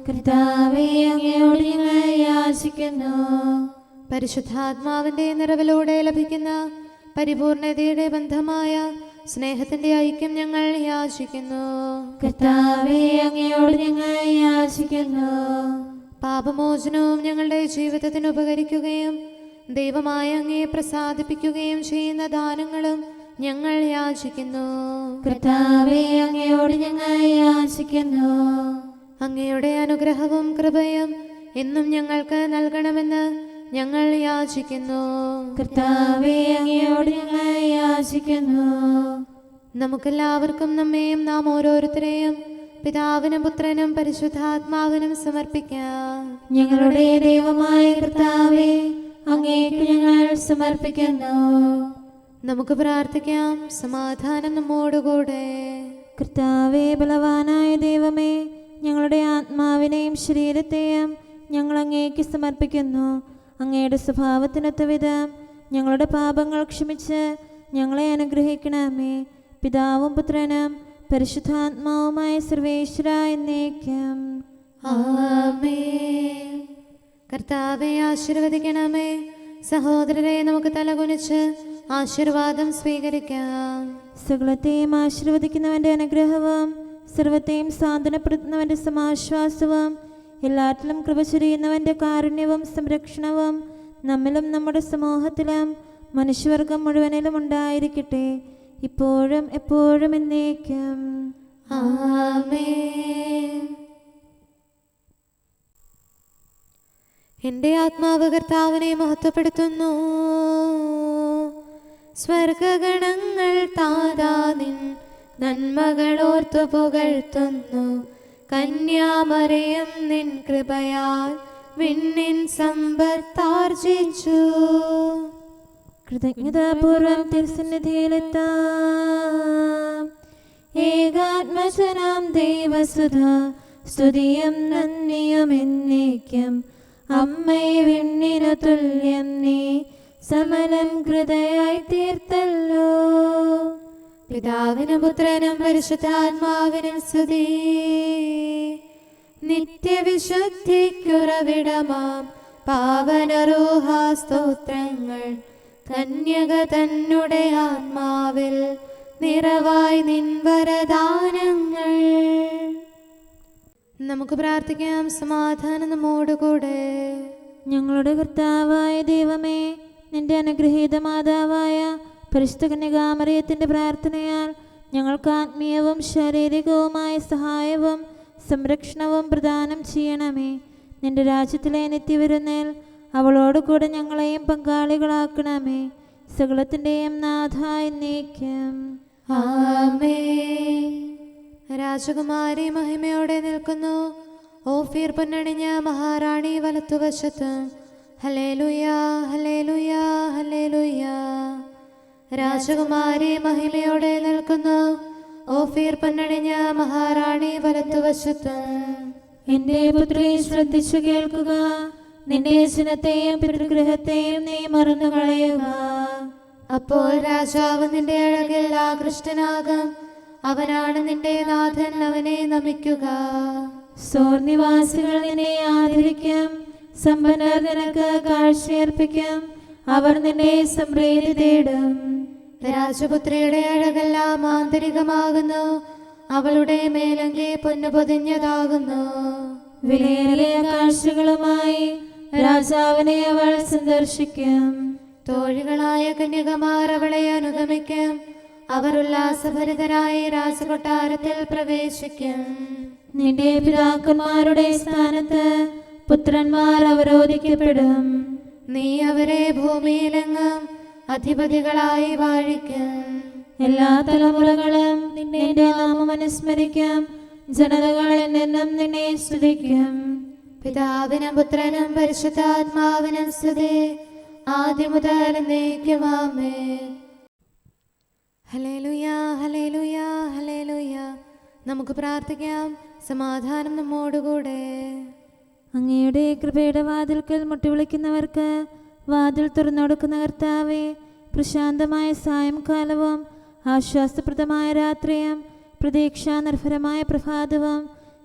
കർത്താവേ, അങ്ങയോട് ഞങ്ങൾ യാചിക്കുന്നു. പരിശുദ്ധാത്മാവിന്റെ നിറവിലൂടെ ലഭിക്കുന്ന പരിപൂർണതയുടെ ബന്ധമായ സ്നേഹത്തിന്റെ ഐക്യം ഞങ്ങൾ യാചിക്കുന്നു. കർത്താവേ, അങ്ങയോട് ഞങ്ങൾ യാചിക്കുന്നു. പാപമോചനവും ഞങ്ങളുടെ ജീവിതത്തിന് ഉപകരിക്കുകയും ദൈവമായ അങ്ങയെ പ്രസാദിപ്പിക്കുകയും ചെയ്യുന്ന ദാനങ്ങളും ഞങ്ങൾ യാചിക്കുന്നു. കർത്താവേ, അങ്ങയോട് ഞങ്ങൾ യാചിക്കുന്നു. അങ്ങയുടെ അനുഗ്രഹവും കൃപയും എന്നും ഞങ്ങൾക്ക് നൽകണമെന്ന് ഞങ്ങൾ യാചിക്കുന്നു. കർത്താവേ, അങ്ങയോട് ഞങ്ങൾ യാചിക്കുന്നു. നമുക്കെല്ലാവർക്കും നമ്മെയും നാം ഓരോരുത്തരെയും പിതാവിനും പുത്രനും പരിശുദ്ധാത്മാവിനും സമർപ്പിക്കാം. ഞങ്ങളുടെ ദൈവമായ കർത്താവേ, അങ്ങേക്ക് ഞങ്ങൾ സമർപ്പിക്കുന്നു. നമുക്ക് പ്രാർത്ഥിക്കാം. സമാധാനം നമ്മോടുകൂടെ. കർത്താവേ, ബലവാനായ ദൈവമേ, ഞങ്ങളുടെ ആത്മാവിനെയും ശരീരത്തെയും ഞങ്ങൾ അങ്ങേക്ക് സമർപ്പിക്കുന്നു. അങ്ങയുടെ സ്വഭാവത്തിനൊത്ത വിധം ഞങ്ങളുടെ പാപങ്ങൾ ക്ഷമിച്ച് ഞങ്ങളെ അനുഗ്രഹിക്കണമേ. പിതാവും പുത്രനും പരിശുദ്ധാത്മാവുമായ സർവേശ്വര എന്നേക്കും. ആമേൻ. കർത്താവെ ആശീർവദിക്കണമേ. സഹോദരരെ, നമുക്ക് തലകുനിച്ച് ആശീർവാദം സ്വീകരിക്കാം. സകലത്തെയും ആശീർവദിക്കുന്നവന്റെ അനുഗ്രഹവും സർവത്തെയും സാന്ത്വനപ്പെടുത്തുന്നവന്റെ സമാശ്വാസവും എല്ലാറ്റിലും കൃപ ചൊരിയുന്നവന്റെ കാരുണ്യവും സംരക്ഷണവും നമ്മിലും നമ്മുടെ സമൂഹത്തിലും മനുഷ്യവർഗം മുഴുവനിലും ഉണ്ടായിരിക്കട്ടെ, ഇപ്പോഴും എപ്പോഴും എന്നേക്കും. ആമേൻ. എൻ്റെ ആത്മാവ് കർത്താവിനെ മഹത്വപ്പെടുത്തുന്നു. സ്വർഗഗണങ്ങൾ താതാ നിൻ നന്മകളോർത്തു പുകഴ്ത്തുന്നു. കന്യാമറിയം നിൻ കൃപയാൽ വിണ്ണിൻ സമ്പത്താർജിച്ചു. കൃതജ്ഞതാപൂർവം തിരുസന്നിധിയിലെത്താം. ഏകാത്മജനാം ദൈവസുധ സ്തുതിയും നന്ദിയും എന്നേക്കും. അമ്മയെ വിണ്ണിനു തുല്യം നീ സമലം കൃതയായി തീർത്തല്ലോ. പിതാവിനും പുത്രനും പരിശുദ്ധാത്മാവിനും സ്തുതി. നിത്യവിശുദ്ധിക്കുറവിടമാം പാവനരൂഹാ സ്തോത്രങ്ങൾ. കന്യക തന്നെ ആത്മാവിൽ നിറവായി നിൻ വരദാനങ്ങൾ. നമുക്ക് പ്രാർത്ഥിക്കാം. സമാധാനം നമ്മോടുകൂടെ. ഞങ്ങളുടെ കർത്താവായ ദൈവമേ, നിന്റെ അനുഗ്രഹീത മാതാവായ പരിശുദ്ധ കന്യകാമറിയത്തിൻ്റെ പ്രാർത്ഥനയാൽ ഞങ്ങൾക്ക് ആത്മീയവും ശാരീരികവുമായ സഹായവും സംരക്ഷണവും പ്രദാനം ചെയ്യണമേ. നിന്റെ രാജ്യത്തിലെ നിത്യവിരുന്നിൽ അവളോടുകൂടെ ഞങ്ങളെയും പങ്കാളികളാക്കണമേ. സകലത്തിൻ്റെയും നാഥ എന്നേക്കും. ആമേൻ. രാജകുമാരി മഹിമയോടെ നിൽക്കുന്നു. ഓഫീർ പൊന്നണിഞ്ഞ മഹാറാണി വലത്തുവശത്ത്. ഹല്ലേലൂയാ, ഹല്ലേലൂയാ, ഹല്ലേലൂയാ. രാജകുമാരി മഹിമയോടെ നിൽക്കുന്നു. ഓഫീർ പൊന്നണിഞ്ഞ മഹാറാണി വലത്തുവശത്ത്. എന്റെ പുത്രി, ശ്രദ്ധിച്ചു കേൾക്കുക. നിന്റെ ജനത്തെയും പിതൃഗൃഹത്തെയും നീ മറന്നു കളയുക. അപ്പോൾ രാജാവ് നിന്റെ അഴകിൽ ആകൃഷ്ടനാകും. അവനാണ് നിന്റെ നാഥൻ, അവനെ നമിക്കുക. സോർ നിവാസികൾ നിന്നെ ആദരിക്കും. സമ്പന്നർ നിനക്ക് കാഴ്ചയർപ്പിക്കും. അവർ നിന്നെ സംപ്രീതി തേടും. രാജപുത്രിയുടെ അഴകെല്ലാം ആന്തരികമാകുന്നു. അവളുടെ മേലങ്കി പൊന്നു പൊതിഞ്ഞതാകുന്നു. വിലയേറിയ കാഴ്ചകളുമായി രാജാവിനെ അവൾ സന്ദർശിക്കും. തോഴികളായ കന്യകമാർ അവളെ അനുഗമിക്കും. അവർ ഉല്ലാസഭരിതരായി രാജകൊട്ടാരത്തിൽ പ്രവേശിക്കും. നിന്റെ പിതാക്കന്മാരുടെ സ്ഥാനത്ത് പുത്രന്മാർ അവരോധിക്കപ്പെടും. നീ അവരെ ഭൂമിയിലെങ്ങും അധിപതികളായി വാഴിക്കും. എല്ലാ തലമുറകളും നിന്റെ നാമം അനുസ്മരിക്കും. ജനതകൾ എന്നെന്നും നിന്നെ സ്തുതിക്കും. പിതാവിനും പുത്രനും പരിശുദ്ധാത്മാവിനും സ്തുതി, ആദ്യം മുതൽ എന്നേക്കും ആമേൻ. ഹല്ലേലൂയ, ഹല്ലേലൂയ, ഹല്ലേലൂയ. നമുക്ക് പ്രാർത്ഥിക്കാം. സമാധാനം നമ്മോടുകൂടെ. അങ്ങയുടെ കൃപയുടെ വാതിൽക്കൽ മുട്ടിവിളിക്കുന്നവർക്ക് വാതിൽ തുറന്നുകൊടുക്കുന്ന കർത്താവേ, പ്രശാന്തമായ സായംകാലവും ആശ്വാസപ്രദമായ രാത്രിയും പ്രതീക്ഷാനിർഭരമായ പ്രഭാതവും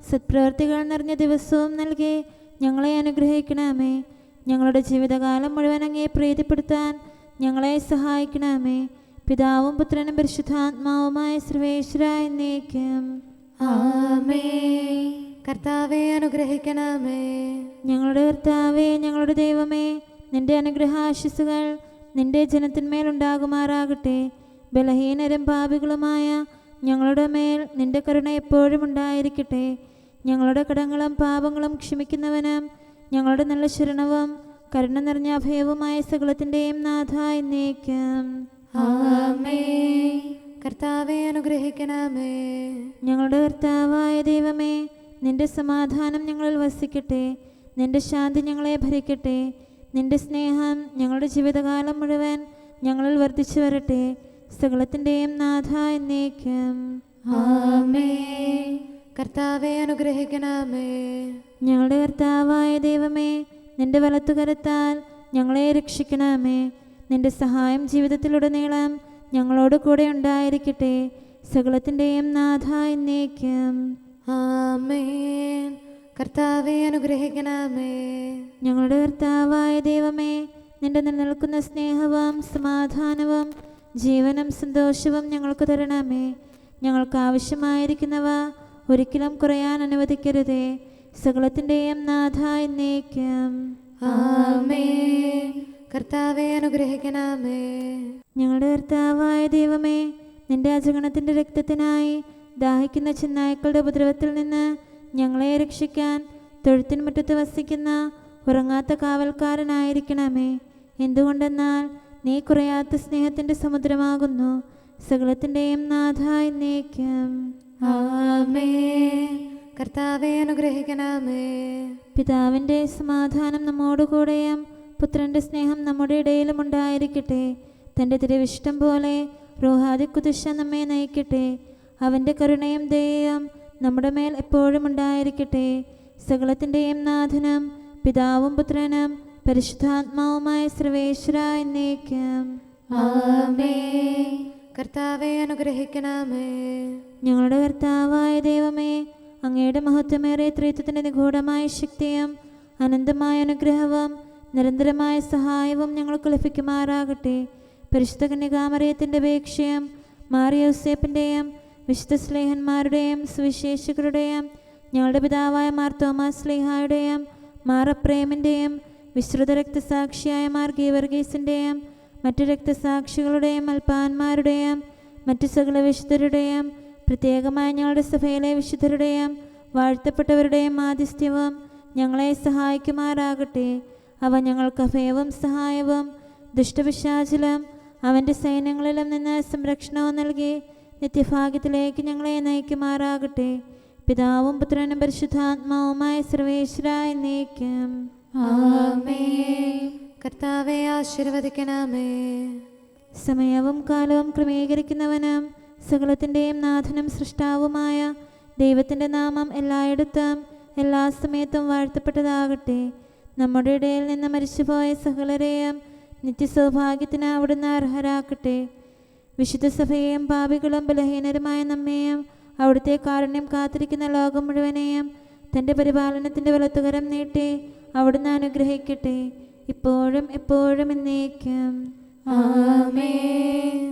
സത്പ്രവർത്തികൾ നിറഞ്ഞ ദിവസവും നൽകി ഞങ്ങളെ അനുഗ്രഹിക്കണമേ. ഞങ്ങളുടെ ജീവിതകാലം മുഴുവൻ അങ്ങേ പ്രീതിപ്പെടുത്താൻ ഞങ്ങളെ സഹായിക്കണമേ. പിതാവും പുത്രനും പരിശുദ്ധാത്മാവുമായ സർവേശ്വരായ എന്നേക്കും ആമേൻ. കർത്താവേ അനുഗ്രഹിക്കണമേ. ഞങ്ങളുടെ കർത്താവേ, ഞങ്ങളുടെ ദൈവമേ, നിന്റെ അനുഗ്രഹാശിസുകൾ നിന്റെ ജനത്തിന്മേലുണ്ടാകുമാറാകട്ടെ. ബലഹീനരും പാപികളുമായ ഞങ്ങളുടെ മേൽ നിന്റെ കരുണ എപ്പോഴും ഉണ്ടായിരിക്കട്ടെ. ഞങ്ങളുടെ കടങ്ങളും പാപങ്ങളും ക്ഷമിക്കുന്നവനും ഞങ്ങളുടെ നല്ല ശരണവും കരുണ നിറഞ്ഞ അഭയവുമായ സകലത്തിൻ്റെയും നാഥ എന്നേക്കും ആമേൻ. കർത്താവേ അനുഗ്രഹിക്കണമേ. ഞങ്ങളുടെ കർത്താവായ ദൈവമേ, നിന്റെ സമാധാനം ഞങ്ങളിൽ വസിക്കട്ടെ. നിന്റെ ശാന്തി ഞങ്ങളെ ഭരിക്കട്ടെ. നിന്റെ സ്നേഹം ഞങ്ങളുടെ ജീവിതകാലം മുഴുവൻ ഞങ്ങളിൽ വർദ്ധിച്ചു വരട്ടെ. സകലത്തിൻ്റെയും നാഥ എന്നേക്കും ആമേൻ. കർത്താവേ അനുഗ്രഹിക്കണമേ. ഞങ്ങളുടെ കർത്താവായ ദൈവമേ, നിന്റെ വലത്തുകരത്താൽ ഞങ്ങളെ രക്ഷിക്കണമേ. നിന്റെ സഹായം ജീവിതത്തിലുടനീളം ഞങ്ങളോട് കൂടെ ഉണ്ടായിരിക്കട്ടെ. സകലത്തിൻ്റെയും നാഥ എന്നേക്കും ആമേൻ. കർത്താവേ അനുഗ്രഹിക്കണമേ. ഞങ്ങളുടെ കർത്താവായ ദൈവമേ, നിന്റെ നിലനിൽക്കുന്ന സ്നേഹവും സമാധാനവും ജീവനും സന്തോഷവും ഞങ്ങൾക്ക് തരണമേ. ഞങ്ങൾക്ക് ആവശ്യമായിരിക്കുന്നവ ഒരിക്കലും കുറയാൻ അനുവദിക്കരുതേ. സകലത്തിൻ്റെയും നാഥ എന്നേക്കും ആമേൻ. കർത്താവേ അനുഗ്രഹിക്കണമേ. ഞങ്ങളുടെ കർത്താവായ ദൈവമേ, നിന്റെ അജഗണത്തിൻ്റെ രക്തത്തിനായി ദാഹിക്കുന്ന ചെന്നായ്ക്കളുടെ ഉപദ്രവത്തിൽ നിന്ന് ഞങ്ങളെ രക്ഷിക്കാൻ തൊഴുത്തിൻ മുറ്റത്ത് വസിക്കുന്ന ഉറങ്ങാത്ത കാവൽക്കാരനായിരിക്കണമേ. എന്തുകൊണ്ടെന്നാൽ നീ കുറയാത്ത സ്നേഹത്തിൻ്റെ സമുദ്രമാകുന്നു. സകലത്തിൻ്റെയും നാഥ എന്നേക്കും ആമേൻ. കർത്താവേ അനുഗ്രഹിക്കണമേ. പിതാവിൻ്റെ സമാധാനം നമ്മോടുകൂടെയും പുത്രൻ്റെ സ്നേഹം നമ്മുടെ ഇടയിലും ഉണ്ടായിരിക്കട്ടെ. തൻ്റെ തിരുവിഷ്ടം പോലെ റൂഹാദിക്കുദിശ നമ്മെ നയിക്കട്ടെ. അവൻ്റെ കരുണയും ദയയും നമ്മുടെ മേൽ എപ്പോഴും ഉണ്ടായിരിക്കട്ടെ. സകലത്തിൻ്റെയും നാഥനും പിതാവും പുത്രനും പരിശുദ്ധാത്മാവുമായ സർവേശ്വര എന്നേക്കും ആമേൻ. കർത്താവേ അനുഗ്രഹിക്കണമേ. ഞങ്ങളുടെ കർത്താവായ ദൈവമേ, അങ്ങയുടെ മഹത്വമേറിയ ത്രിത്വത്തിൻ്റെ നിഗൂഢമായ ശക്തിയും അനന്തമായ അനുഗ്രഹവും നിരന്തരമായ സഹായവും ഞങ്ങൾക്ക് ലഭിക്കുമാറാകട്ടെ. പരിശുദ്ധ കന്യകാമറിയത്തിൻ്റെ അപേക്ഷയും മാറിയോസേപ്പിൻ്റെയും വിശുദ്ധ സ്ലേഹന്മാരുടെയും സുവിശേഷകരുടെയും ഞങ്ങളുടെ പിതാവായ മാർ തോമാസ് സ്ലീഹായുടെയും മാർ അപ്രേമിൻ്റെയും വിശ്രുത രക്തസാക്ഷിയായ മാർ ഗീവർഗീസിൻ്റെയും മറ്റു രക്തസാക്ഷികളുടെയും അൽപ്പാന്മാരുടെയും മറ്റു സകല വിശുദ്ധരുടെയും പ്രത്യേകമായ ഞങ്ങളുടെ സഭയിലെ വിശുദ്ധരുടെയും വാഴ്ത്തപ്പെട്ടവരുടെയും ആതിഥ്യവും ഞങ്ങളെ സഹായിക്കുമാറാകട്ടെ. അവ ഞങ്ങൾക്ക് അഭയവും സഹായവും ദുഷ്ടപിശാചിലും അവൻ്റെ സൈന്യങ്ങളിലും നിന്ന് സംരക്ഷണവും നൽകി നിത്യഭാഗ്യത്തിലേക്ക് ഞങ്ങളെ നയിക്കുമാറാകട്ടെ. പിതാവും പുത്രനും പരിശുദ്ധാത്മാവുമായ സർവേശ്വര എന്നേക്കും ആമേൻ. കർത്താവേ ആശീർവദിക്കണമേ. സമയവും കാലവും ക്രമീകരിക്കുന്നവനും സകലത്തിൻ്റെയും നാഥനും സൃഷ്ടാവുമായ ദൈവത്തിൻ്റെ നാമം എല്ലായിടത്തും എല്ലാ സമയത്തും വാഴ്ത്തപ്പെട്ടതാകട്ടെ. നമ്മുടെ ഇടയിൽ നിന്ന് മരിച്ചുപോയ സകലരെയും നിത്യസൗഭാഗ്യത്തിന് അവിടുന്ന് അർഹരാക്കട്ടെ. വിശുദ്ധ സഭയെയും പാപികളും ബലഹീനരുമായ നമ്മെയും അവിടുത്തെ കാരുണ്യം കാത്തിരിക്കുന്ന ലോകം മുഴുവനെയും തൻ്റെ പരിപാലനത്തിൻ്റെ വലത്തുകരം നീട്ടി അവിടുന്ന് അനുഗ്രഹിക്കട്ടെ, ഇപ്പോഴും എപ്പോഴും എന്നേക്കും ആമേൻ.